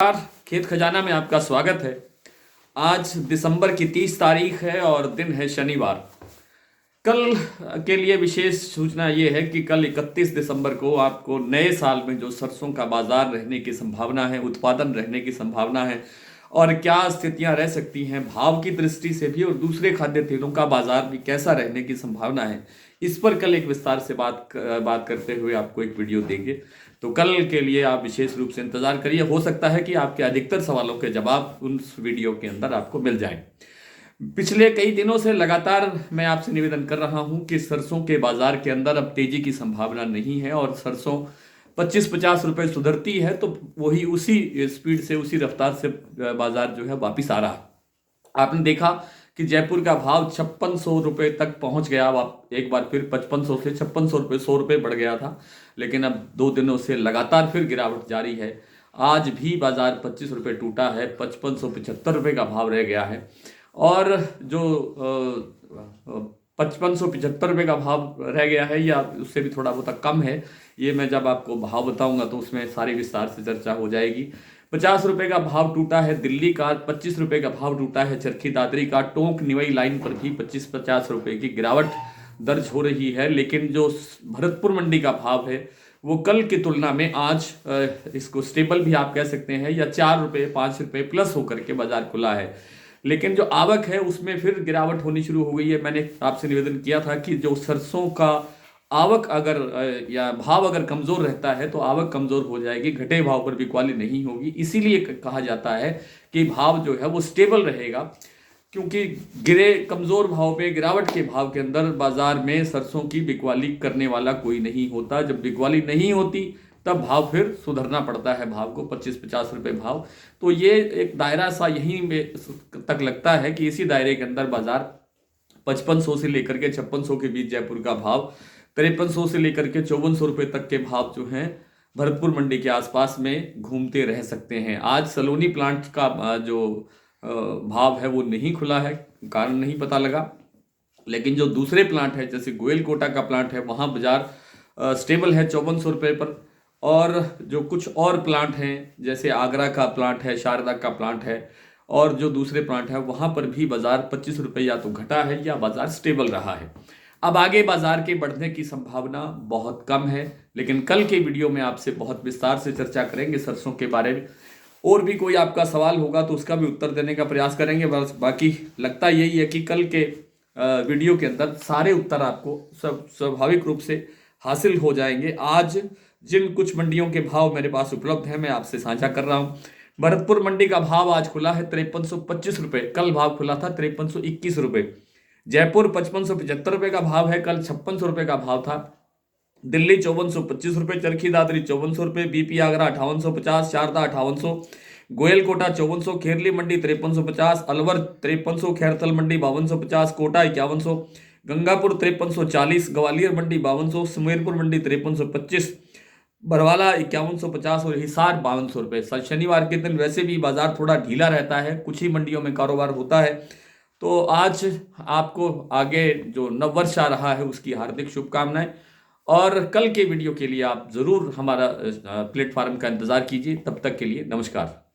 नमस्कार। खेत खजाना में आपका स्वागत है। आज दिसंबर की 30 तारीख है और दिन है शनिवार। कल के लिए विशेष सूचना ये है कि कल 31 दिसंबर को आपको नए साल में जो सरसों का बाजार रहने की संभावना है, उत्पादन रहने की संभावना है और क्या स्थितियां रह सकती हैं भाव की दृष्टि से भी और दूसरे खाद्य तेलों का बाजार भी कैसा रहने की संभावना है, इस पर कल एक विस्तार से बात करते हुए आपको एक वीडियो देंगे। तो कल के लिए आप विशेष रूप से इंतजार करिए। हो सकता है कि आपके अधिकतर सवालों के जवाब उस वीडियो के अंदर आपको मिल जाएं। पिछले कई दिनों से लगातार मैं आपसे निवेदन कर रहा हूं कि सरसों के बाजार के अंदर अब तेजी की संभावना नहीं है और सरसों 25-50 रुपए सुधरती है तो वही उसी स्पीड से, उसी रफ्तार से बाजार जो है वापिस आ रहा है। आपने देखा कि जयपुर का भाव 5600 रुपए तक पहुंच गया। अब एक बार फिर 5500 से 5600 रुपए, 100 रुपए बढ़ गया था, लेकिन अब 2 दिनों से लगातार फिर गिरावट जारी है। आज भी बाजार 25 रुपए टूटा है, 5575 रुपए का भाव रह गया है और जो 5575 रुपए का भाव रह गया है या उससे भी थोड़ा बहुत कम है, ये मैं जब आपको भाव बताऊंगा तो उसमें सारी विस्तार से चर्चा हो जाएगी। 50 रुपए का भाव टूटा है दिल्ली का, 25 रुपए का भाव टूटा है चरखी दादरी का। टोंक निवई लाइन पर भी 25-50 रुपए की गिरावट दर्ज हो रही है, लेकिन जो भरतपुर मंडी का भाव है वो कल की तुलना में आज इसको स्टेबल भी आप कह सकते हैं या 4 रुपए 5 रुपए प्लस होकर के बाजार खुला है। लेकिन जो आवक है उसमें फिर गिरावट होनी शुरू हो गई है। मैंने आपसे निवेदन किया था कि जो सरसों का आवक अगर या भाव अगर कमजोर रहता है तो आवक कमजोर हो जाएगी, घटे भाव पर बिकवाली नहीं होगी। इसीलिए कहा जाता है कि भाव जो है वो स्टेबल रहेगा, क्योंकि गिरे कमजोर भाव पे, गिरावट के भाव के अंदर बाजार में सरसों की बिकवाली करने वाला कोई नहीं होता। जब बिकवाली नहीं होती तब भाव फिर सुधरना पड़ता है, भाव को 25-50 रुपए भाव। तो ये एक दायरा सा यहीं में तक लगता है कि इसी दायरे के अंदर बाजार 5500 से लेकर के 5600 के बीच जयपुर का भाव, 5300 से लेकर के 5400 रुपए तक के भाव जो हैं भरतपुर मंडी के आसपास में घूमते रह सकते हैं। आज सलोनी प्लांट का जो भाव है वो नहीं खुला है, कारण नहीं पता लगा, लेकिन जो दूसरे प्लांट है जैसे गोयल कोटा का प्लांट है वहाँ बाजार स्टेबल है 5400 रुपये पर। और जो कुछ और प्लांट हैं जैसे आगरा का प्लांट है, शारदा का प्लांट है और जो दूसरे प्लांट है वहाँ पर भी बाजार 25 रुपये या तो घटा है या बाजार स्टेबल रहा है। अब आगे बाजार के बढ़ने की संभावना बहुत कम है, लेकिन कल के वीडियो में आपसे बहुत विस्तार से चर्चा करेंगे सरसों के बारे में। और भी कोई आपका सवाल होगा तो उसका भी उत्तर देने का प्रयास करेंगे। बस बाकी लगता यही है कि कल के वीडियो के अंदर सारे उत्तर आपको स्वाभाविक रूप से हासिल हो जाएंगे। आज जिन कुछ मंडियों के भाव मेरे पास उपलब्ध हैं मैं आपसे साझा कर रहा हूं। भरतपुर मंडी का भाव आज खुला है 5325 रुपये, कल भाव खुला था 5321 रुपये। जयपुर 5575 रुपये का भाव है, कल 5600 रुपये का भाव था। दिल्ली 5425 रुपये, चरखी दादरी 5400 रुपये, बीपी आगरा 5850, शारदा 5800, गोयल कोटा 5400, खेरली मंडी 5350, अलवर 5300, खैरतल मंडी 5250, कोटा 5100, गंगापुर 5340, ग्वालियर मंडी 5200, सुमेरपुर मंडी 5325, बरवाला 5150 और हिसार 5200 रुपये। शनिवार के दिन वैसे भी बाजार थोड़ा ढीला रहता है, कुछ ही मंडियों में कारोबार होता है। तो आज आपको आगे जो नववर्ष आ रहा है उसकी हार्दिक शुभकामनाएं और कल के वीडियो के लिए आप जरूर हमारा प्लेटफॉर्म का इंतजार कीजिए। तब तक के लिए नमस्कार।